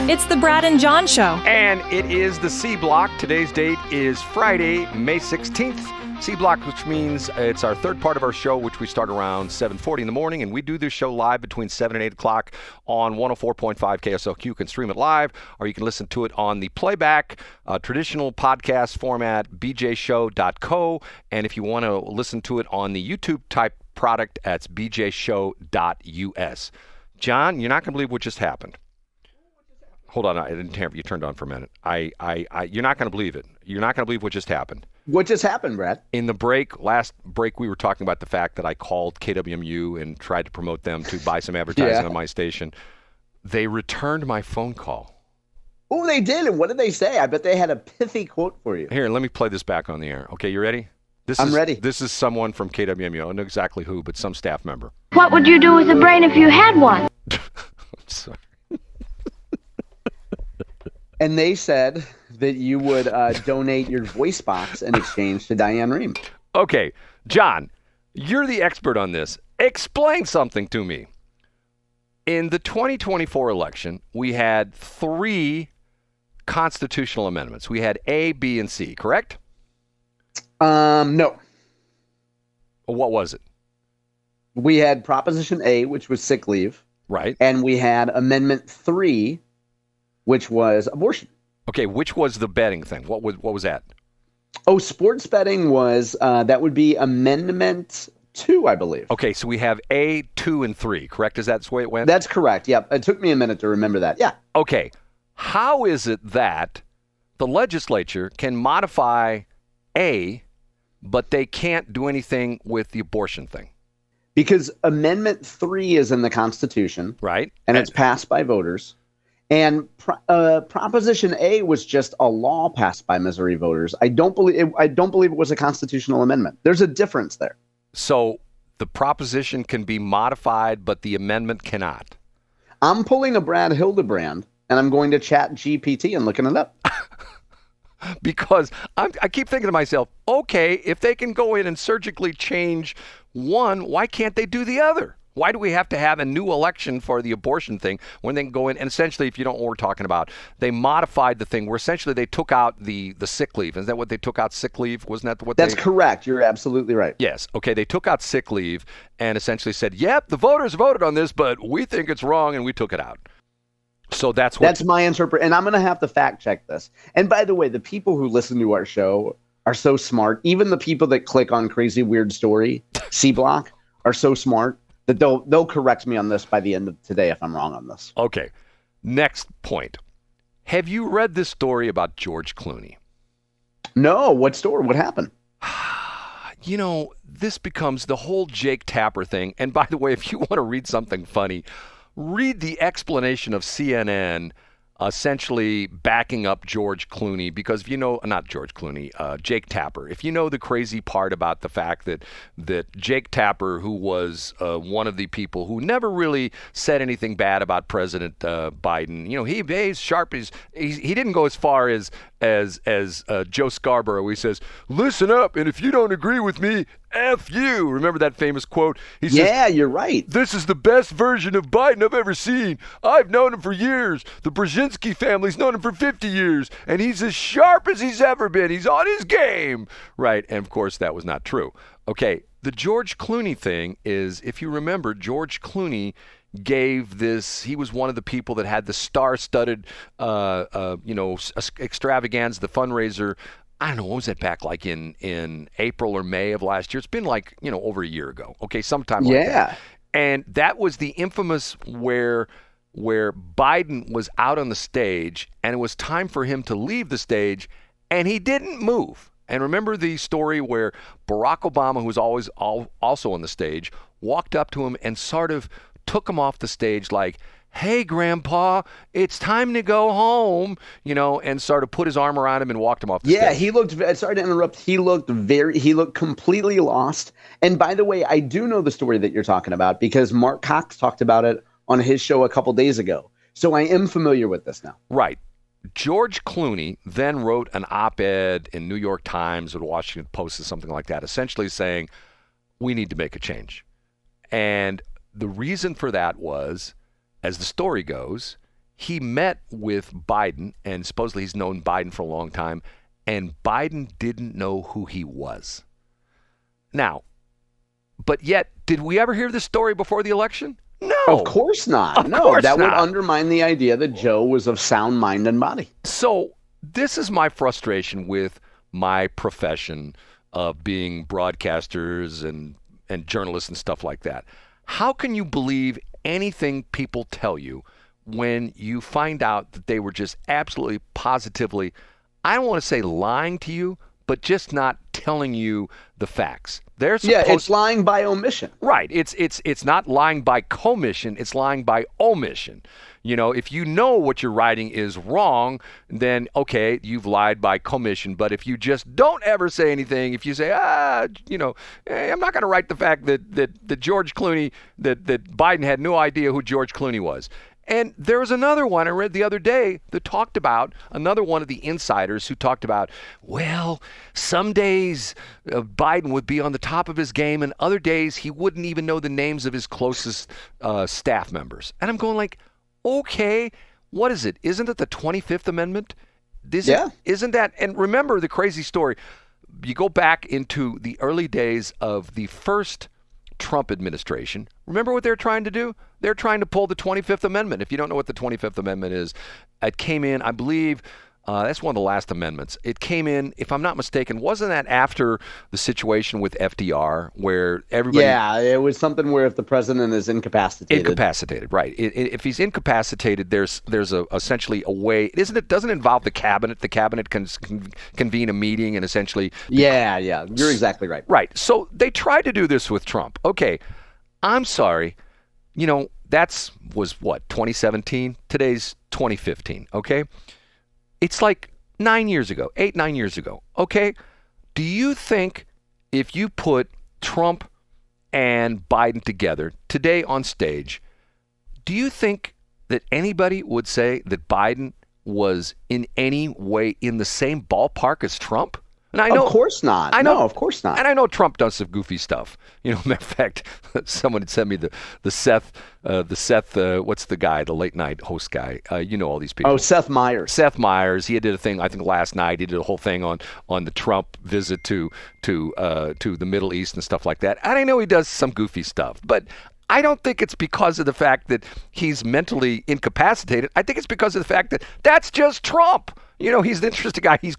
It's the Brad and John Show. And it is the C Block. Today's date is Friday, May 16th. C Block, which means it's our third part of our show, which we start around 7:40 in the morning. And we do this show live between 7 and 8 o'clock on 104.5 KSLQ. You can stream it live, or you can listen to it on the playback, traditional podcast format, bjshow.co. And if you want to listen to it on the YouTube type product, that's bjshow.us. John, you're not going to believe what just happened. Hold on, I didn't hear you turned on for a minute. You're not going to believe it. You're not going to believe what just happened. What just happened, Brad? In the last break, we were talking about the fact that I called KWMU and tried to promote them to buy some advertising on my station. They returned my phone call. Oh, they did. And what did they say? I bet they had a pithy quote for you. Here, let me play this back on the air. Okay, you ready? I'm ready. This is someone from KWMU. I don't know exactly who, but some staff member. What would you do with a brain if you had one? I'm sorry. And they said that you would donate your voice box in exchange to Diane Rehm. Okay, John, you're the expert on this. Explain something to me. In the 2024 election, we had 3 constitutional amendments. We had A, B, and C, correct? No. What was it? We had Proposition A, which was sick leave. Right. And we had Amendment 3, which was abortion. Okay, which was the betting thing? What was that? Oh, sports betting was, that would be Amendment 2, I believe. Okay, so we have A, 2, and 3, correct? Is that the way it went? That's correct, yep. It took me a minute to remember that, yeah. Okay, how is it that the legislature can modify A, but they can't do anything with the abortion thing? Because Amendment 3 is in the Constitution. Right. And it's passed by voters. And Proposition A was just a law passed by Missouri voters. I don't believe it was a constitutional amendment. There's a difference there. So the proposition can be modified, but the amendment cannot. I'm pulling a Brad Hildebrand, and I'm going to chat GPT and looking it up. Because I keep thinking to myself, okay, if they can go in and surgically change one, why can't they do the other? Why do we have to have a new election for the abortion thing when they can go in and essentially, if you don't know what we're talking about, they modified the thing where essentially they took out the sick leave. Is that what they took out, sick leave? Wasn't that what That's correct. You're absolutely right. Yes. Okay, they took out sick leave and essentially said, yep, the voters voted on this, but we think it's wrong and we took it out. So that's my interpretation. And I'm going to have to fact check this. And by the way, the people who listen to our show are so smart. Even the people that click on Crazy Weird Story, C Block, are so smart that they'll correct me on this by the end of today if I'm wrong on this. Okay. Next point. Have you read this story about George Clooney? No. What story? What happened? You know, this becomes the whole Jake Tapper thing. And by the way, if you want to read something funny, read the explanation of CNN essentially backing up George Clooney, because if you know, not George Clooney, Jake Tapper, if you know the crazy part about the fact that Jake Tapper, who was one of the people who never really said anything bad about President Biden, you know, he's sharp, he didn't go as far as Joe Scarborough, he says, listen up, and if you don't agree with me, F you. Remember that famous quote? He says, yeah, you're right. This is the best version of Biden I've ever seen. I've known him for years. The Brzezinski family's known him for 50 years, and he's as sharp as he's ever been. He's on his game. Right, and of course that was not true. Okay, the George Clooney thing is, if you remember, George Clooney gave this, he was one of the people that had the star-studded, extravaganza, the fundraiser. I don't know, what was that back like in April or May of last year? It's been like, over a year ago. Okay, sometime like that. And that was the infamous where Biden was out on the stage and it was time for him to leave the stage and he didn't move. And remember the story where Barack Obama, who was always also on the stage, walked up to him and sort of took him off the stage like, hey, Grandpa, it's time to go home, and sort of put his arm around him and walked him off the stage. Yeah, he looked, sorry to interrupt, he looked completely lost. And by the way, I do know the story that you're talking about because Mark Cox talked about it on his show a couple days ago. So I am familiar with this now. Right. George Clooney then wrote an op-ed in New York Times or the Washington Post or something like that, essentially saying, we need to make a change. And the reason for that was, as the story goes, he met with Biden, and supposedly he's known Biden for a long time, and Biden didn't know who he was. Now, but yet, did we ever hear this story before the election? No. Of course not. Of course that would not. undermine the idea that Joe was of sound mind and body. So this is my frustration with my profession of being broadcasters and journalists and stuff like that. How can you believe anything people tell you when you find out that they were just absolutely positively, I don't want to say lying to you, but just not telling you the facts? It's lying by omission. Right. It's not lying by commission. It's lying by omission. You know, if you know what you're writing is wrong, then okay, you've lied by commission. But if you just don't ever say anything, if you say, hey, I'm not going to write the fact that George Clooney, that Biden had no idea who George Clooney was. And there was another one I read the other day that talked about another one of the insiders who talked about, well, some days Biden would be on the top of his game and other days he wouldn't even know the names of his closest staff members. And I'm going like, okay, what is it? Isn't it the 25th Amendment? Isn't that? And remember the crazy story. You go back into the early days of the first Trump administration. Remember what they're trying to do? They're trying to pull the 25th Amendment. If you don't know what the 25th Amendment is, it came in, I believe, that's one of the last amendments. It came in, if I'm not mistaken, wasn't that after the situation with FDR where everybody... Yeah, it was something where if the president is incapacitated. Incapacitated, right. If he's incapacitated, there's essentially a way... Doesn't it involve the cabinet? The cabinet can convene a meeting and essentially... Yeah, you're exactly right. Right. So they tried to do this with Trump. Okay, I'm sorry. You know, was what, 2017? Today's 2015, okay? It's like 9 years ago, 9 years ago, okay? Do you think if you put Trump and Biden together today on stage, do you think that anybody would say that Biden was in any way in the same ballpark as Trump? And I know, of course not. No, of course not. And I know Trump does some goofy stuff. You know, matter of fact, someone had sent me the Seth, what's the guy, the late night host guy? You know all these people. Oh, Seth Meyers. Seth Meyers. He did a thing, I think last night. He did a whole thing on the Trump visit to the Middle East and stuff like that. And I know he does some goofy stuff, but I don't think it's because of the fact that he's mentally incapacitated. I think it's because of the fact that that's just Trump. You know, he's an interesting guy. He's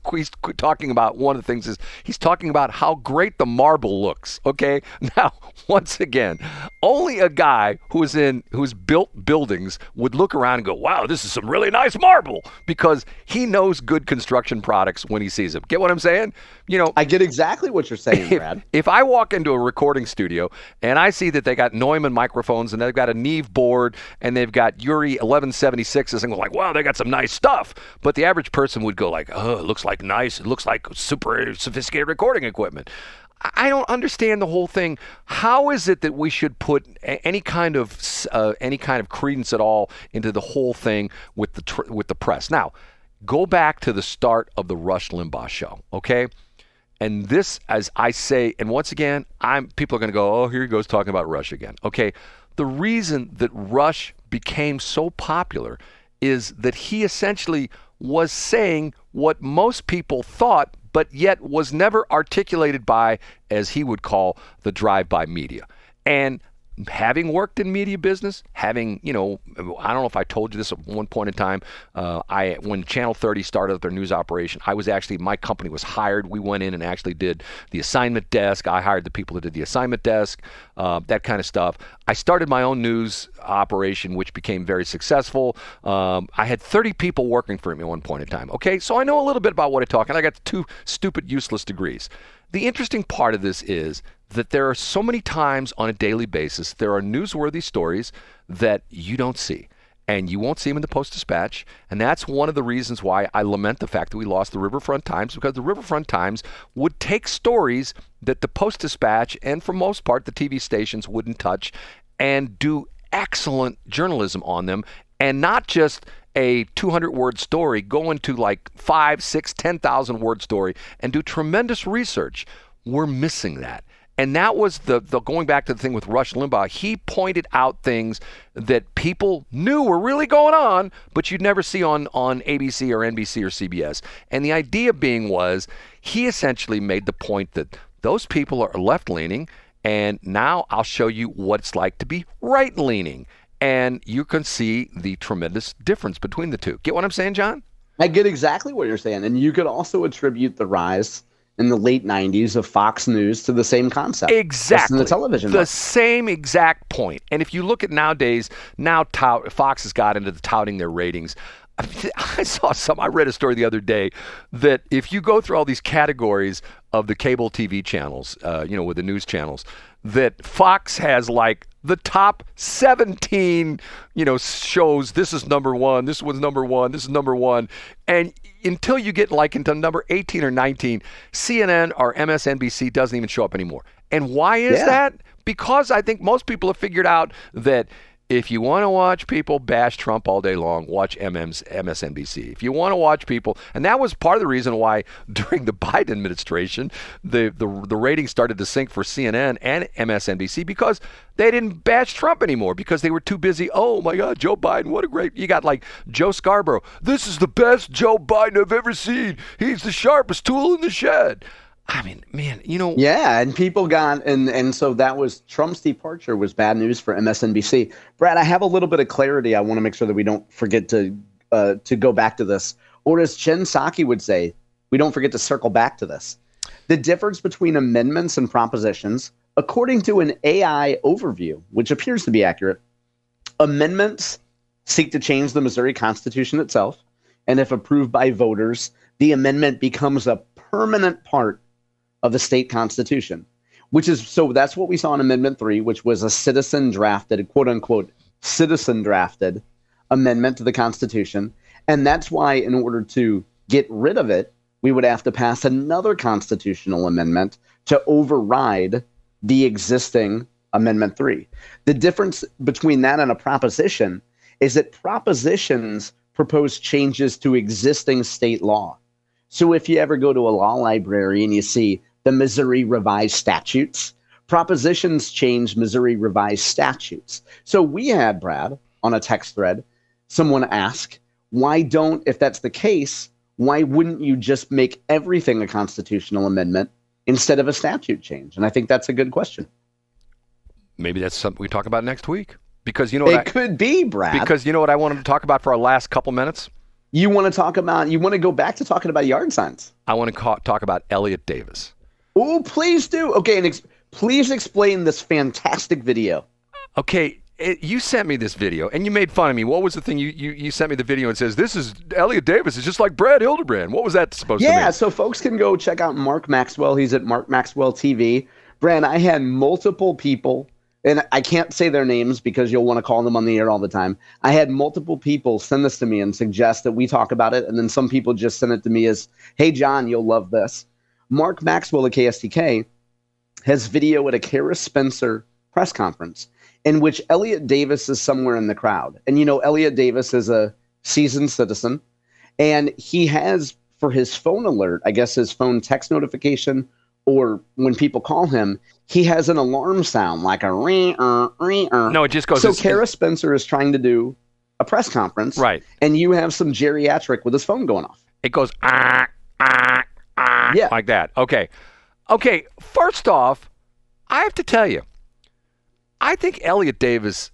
talking about, one of the things is he's talking about how great the marble looks. Okay. Now, once again, only a guy who's built buildings would look around and go, wow, this is some really nice marble, because he knows good construction products when he sees them. Get what I'm saying? You know, I get exactly what you're saying, Brad. If I walk into a recording studio and I see that they got Neumann microphones and they've got a Neve board and they've got Uri 1176s, and go like, wow, they got some nice stuff. But the average person would go like, oh, it looks like nice. It looks like super sophisticated recording equipment. I don't understand the whole thing. How is it that we should put any kind of credence at all into the whole thing with the press? Now, go back to the start of the Rush Limbaugh show, okay? And this, as I say, and once again, people are going to go, oh, here he goes talking about Rush again. Okay, the reason that Rush became so popular is that he essentially was saying what most people thought, but yet was never articulated by, as he would call, the drive-by media. And having worked in media business, having, I don't know if I told you this at one point in time, when Channel 30 started their news operation, my company was hired. We went in and actually did the assignment desk. I hired the people that did the assignment desk, that kind of stuff. I started my own news operation, which became very successful. I had 30 people working for me at one point in time. Okay, so I know a little bit about what I talk, and I got 2 stupid, useless degrees. The interesting part of this is that there are so many times on a daily basis, there are newsworthy stories that you don't see. And you won't see them in the Post-Dispatch. And that's one of the reasons why I lament the fact that we lost the Riverfront Times, because the Riverfront Times would take stories that the Post-Dispatch and for most part the TV stations wouldn't touch and do excellent journalism on them, and not just a 200-word story, go into like 5, 6, 10,000 word story and do tremendous research. We're missing that. And that was the going back to the thing with Rush Limbaugh. He pointed out things that people knew were really going on, but you'd never see on ABC or NBC or CBS. And the idea being was he essentially made the point that those people are left-leaning, and now I'll show you what it's like to be right-leaning. And you can see the tremendous difference between the two. Get what I'm saying, John? I get exactly what you're saying. And you could also attribute the rise in the late 90s of Fox News to the same concept. Exactly. In the television the market. same exact point. And if you look at nowadays, Fox has got into the touting their ratings. I read a story the other day that if you go through all these categories of the cable TV channels, with the news channels, that Fox has like the top 17, shows. This is number one. This was number one. This is number one. And until you get like into number 18 or 19, CNN or MSNBC doesn't even show up anymore. And why is that? Because I think most people have figured out that if you want to watch people bash Trump all day long, watch MSNBC. If you want to watch people, and that was part of the reason why during the Biden administration, the ratings started to sink for CNN and MSNBC because they didn't bash Trump anymore because they were too busy. Oh my God, Joe Biden, what a great, you got like Joe Scarborough. This is the best Joe Biden I've ever seen. He's the sharpest tool in the shed. I mean, man, Yeah, and people got, and so that was, Trump's departure was bad news for MSNBC. Brad, I have a little bit of clarity. I want to make sure that we don't forget to go back to this. Or as Jen Psaki would say, we don't forget to circle back to this. The difference between amendments and propositions, according to an AI overview, which appears to be accurate, amendments seek to change the Missouri Constitution itself. And if approved by voters, the amendment becomes a permanent part of the state constitution, so that's what we saw in Amendment 3, which was a citizen drafted, quote unquote, citizen drafted amendment to the Constitution. And that's why in order to get rid of it, we would have to pass another constitutional amendment to override the existing Amendment 3. The difference between that and a proposition is that propositions propose changes to existing state law. So if you ever go to a law library and you see the Missouri Revised Statutes, propositions change Missouri Revised Statutes. So we had, Brad, on a text thread, someone ask, if that's the case, why wouldn't you just make everything a constitutional amendment instead of a statute change? And I think that's a good question. Maybe that's something we talk about next week. Because could be, Brad. Because you know what I wanted to talk about for our last couple minutes? You want to go back to talking about yard signs. I want to talk about Elliot Davis. Oh, please do. Okay, and please explain this fantastic video. Okay, you sent me this video, and you made fun of me. What was the thing? You sent me the video and says, this is Elliot Davis. It's just like Brad Hildebrand. What was that supposed to mean? Yeah, so folks can go check out Mark Maxwell. He's at Mark Maxwell TV. Brad, I had multiple people, and I can't say their names because you'll want to call them on the air all the time. I had multiple people send this to me and suggest that we talk about it, and then some people just send it to me as, hey, John, you'll love this. Mark Maxwell at KSTK has video at a Kara Spencer press conference in which Elliot Davis is somewhere in the crowd. And, Elliot Davis is a seasoned citizen, and he has, for his phone alert, I guess his phone text notification, or when people call him, he has an alarm sound like a ring. No, it just goes. So Kara Spencer is trying to do a press conference. Right. And you have some geriatric with his phone going off. It goes, yeah, like that. Okay. First off, I have to tell you, I think Elliot Davis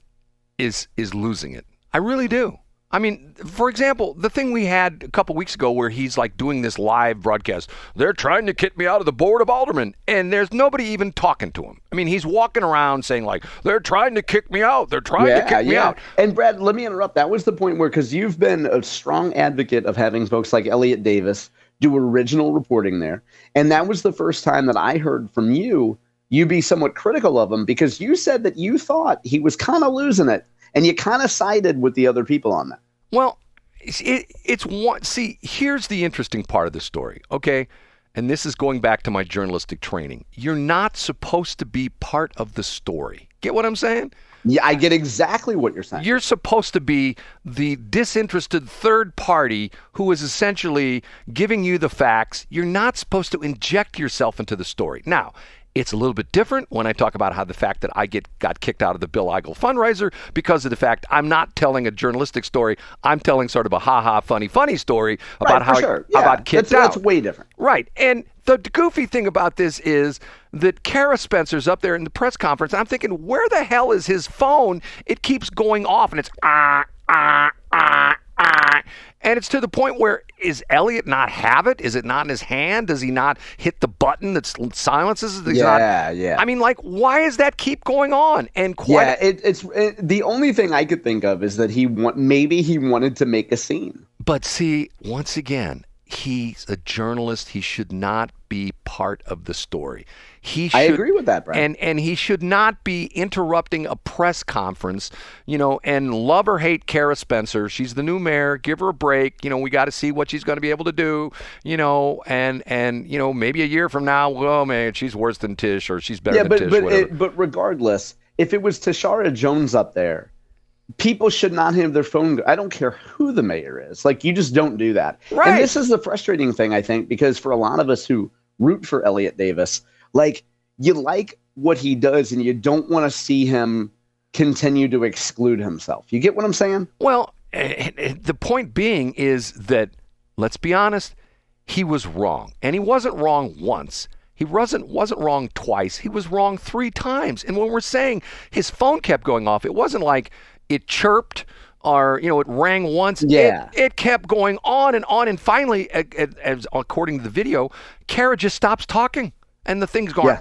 is losing it. I really do. I mean, for example, the thing we had a couple weeks ago where he's like doing this live broadcast, they're trying to kick me out of the board of aldermen, and there's nobody even talking to him. I mean, he's walking around saying like, they're trying to kick me out. They're trying to kick me out. And Brad, let me interrupt. That was the point where, because you've been a strong advocate of having folks like Elliot Davis do original reporting there. And that was the first time that I heard from you be somewhat critical of him, because you said that you thought he was kind of losing it. And you kind of sided with the other people on that. Well, it's one. See, here's the interesting part of the story, okay? And this is going back to my journalistic training. You're not supposed to be part of the story. Get what I'm saying? Yeah, I get exactly what you're saying. You're supposed to be the disinterested third party who is essentially giving you the facts. You're not supposed to inject yourself into the story. Now, It's a little bit different when I talk about how the fact that I got kicked out of the Bill Eigel fundraiser because of the fact I'm not telling a journalistic story. I'm telling sort of a ha-ha, funny story about how I got kicked out. That's way different. Right. And the goofy thing about this is that Kara Spencer's up there in the press conference. And I'm thinking, where the hell is his phone? It keeps going off, and it's and it's to the point where, is Elliot not have it? Is it not in his hand? Does he not hit the button that silences it? Yeah. I mean, like, why does that keep going on? And it's the only thing I could think of is that maybe he wanted to make a scene. But see, once again, he's a journalist. He should not be part of the story. I agree with that, Brad. And he should not be interrupting a press conference, and love or hate Kara Spencer. She's the new mayor. Give her a break. We got to see what she's going to be able to do, and maybe a year from now, well, man, she's worse than Tish or she's better than Tish. But regardless, if it was Tashara Jones up there, people should not have their phone. I don't care who the mayor is. Like, you just don't do that. Right. And this is the frustrating thing, I think, because for a lot of us who root for Elliott Davis, like, you like what he does and you don't want to see him continue to exclude himself. You get what I'm saying? Well, the point being is that, let's be honest, he was wrong. And he wasn't wrong once. He wasn't wrong twice. He was wrong 3 times. And when we're saying his phone kept going off, it wasn't like it chirped or, it rang once. Yeah. It kept going on. And finally, as according to the video, Kara just stops talking. And the thing's going,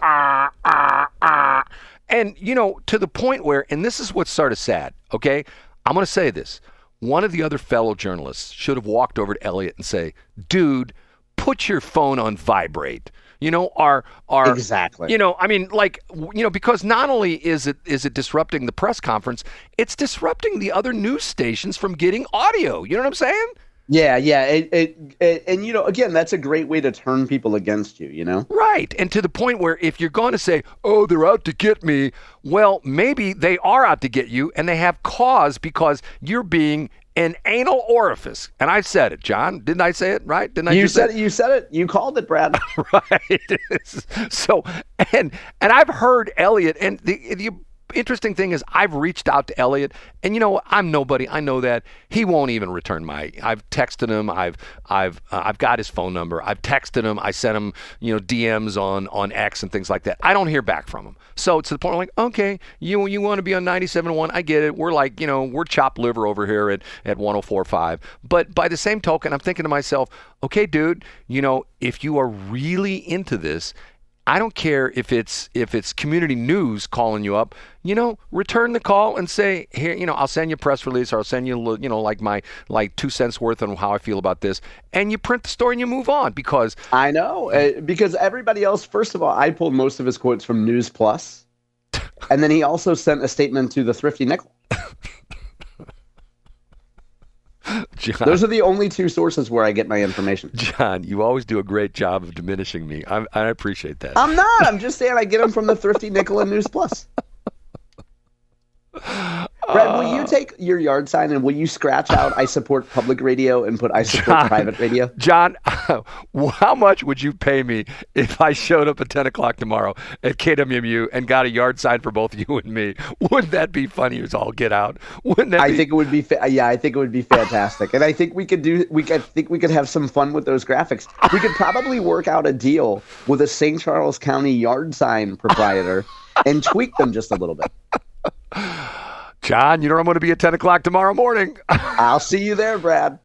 And, to the point where, and this is what's sort of sad, okay? I'm going to say this. One of the other fellow journalists should have walked over to Elliot and say, dude, put your phone on vibrate. Exactly. I mean, because not only is it disrupting the press conference, it's disrupting the other news stations from getting audio. You know what I'm saying? Yeah. And, again, that's a great way to turn people against you, Right. And to the point where if you're going to say, oh, they're out to get me, well, maybe they are out to get you and they have cause because you're being an anal orifice. And I said it, John. Didn't I say it right? Didn't I? You said it. You said it. You called it, Brad. Right. So, and I've heard Elliot, and the interesting thing is I've reached out to Elliot, and I'm nobody. I know that he won't even return I've texted him. I've got his phone number. I've texted him. I sent him, DMs on X and things like that. I don't hear back from him. So to the point, I'm like, okay, you want to be on 97.1? I get it. We're like, we're chopped liver over here at 104.5. But by the same token, I'm thinking to myself, okay, dude, if you are really into this, I don't care if it's community news calling you up, return the call and say, here, I'll send you a press release or I'll send you, like my 2 cents worth on how I feel about this. And you print the story and you move on because. I know, because everybody else, first of all, I pulled most of his quotes from News Plus. And then he also sent a statement to the Thrifty Nickel. John, those are the only 2 sources where I get my information. John, you always do a great job of diminishing me. I appreciate that. I'm not. I'm just saying I get them from the Thrifty Nickel and News Plus. Brad, will you take your yard sign and will you scratch out I support public radio and put I support private radio? John, how much would you pay me if I showed up at 10 o'clock tomorrow at KWMU and got a yard sign for both you and me? Wouldn't that be funny as all get out? Wouldn't that I think it would be I think it would be fantastic. And I think we could have some fun with those graphics. We could probably work out a deal with a St. Charles County yard sign proprietor and tweak them just a little bit. John, I'm going to be at 10 o'clock tomorrow morning. I'll see you there, Brad.